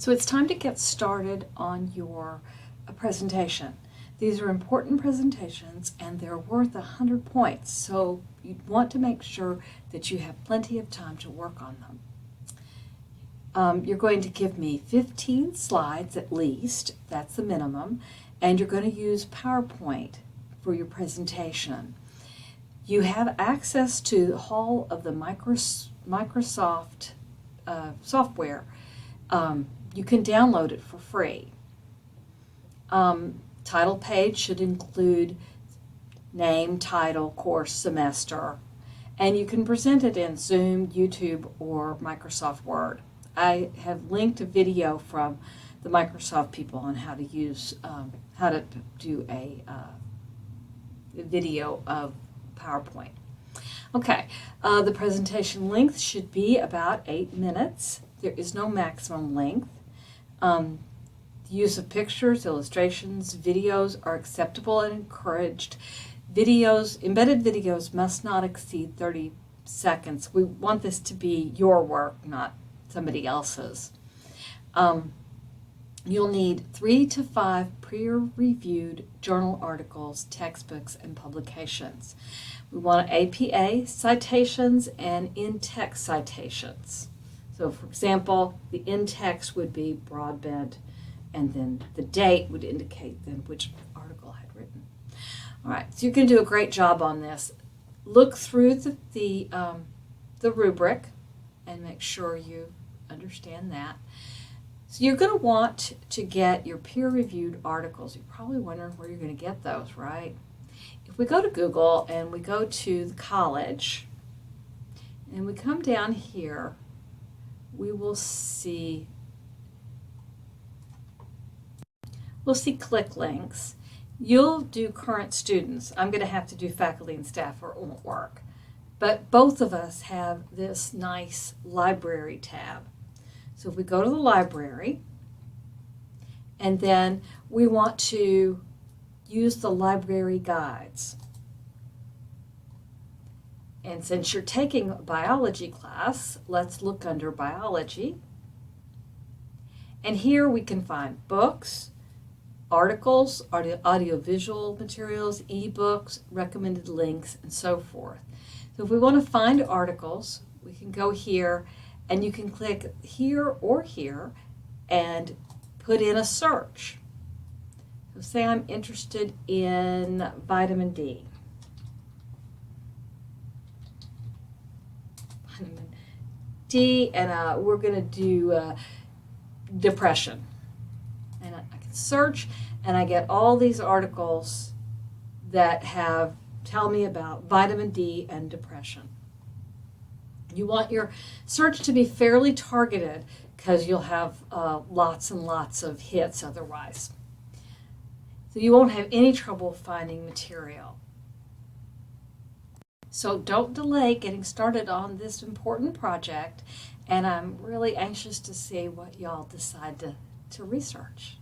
So it's time to get started on your presentation. These are important presentations and they're worth 100 points, so you want to make sure that you have plenty of time to work on them. You're going to give me 15 slides at least, that's the minimum, and you're going to use PowerPoint for your presentation. You have access to the whole of the Microsoft software. You can download it for free. Title page should include name, title, course, semester, and you can present it in Zoom, YouTube, or Microsoft Word. I have linked a video from the Microsoft people on how to use, how to do a video of PowerPoint. Okay, the presentation length should be about 8 minutes. There is no maximum length. The use of pictures, illustrations, videos are acceptable and encouraged. Embedded videos must not exceed 30 seconds. We want this to be your work, not somebody else's. You'll need 3 to 5 peer-reviewed journal articles, textbooks, and publications. We want APA citations and in-text citations. So, for example, the in-text would be Broadbent, and then the date would indicate then which article I had written. All right, so you can do a great job on this. Look through the rubric and make sure you understand that. So you're going to want to get your peer-reviewed articles. You're probably wondering where you're going to get those, right? If we go to Google and we go to the college and we come down here, we will see click links. You'll do current students. I'm going to have to do faculty and staff or it won't work. But both of us have this nice library tab. So if we go to the library, and then we want to use the library guides. And since you're taking a biology class, let's look under biology. And here we can find books, articles, audiovisual materials, ebooks, recommended links, and so forth. So if we want to find articles, we can go here and you can click here or here and put in a search. So say I'm interested in vitamin D. Vitamin D, and we're going to do depression. And I can search and I get all these articles that tell me about vitamin D and depression. You want your search to be fairly targeted because you'll have lots and lots of hits otherwise. So you won't have any trouble finding material. So don't delay getting started on this important project, and I'm really anxious to see what y'all decide to research.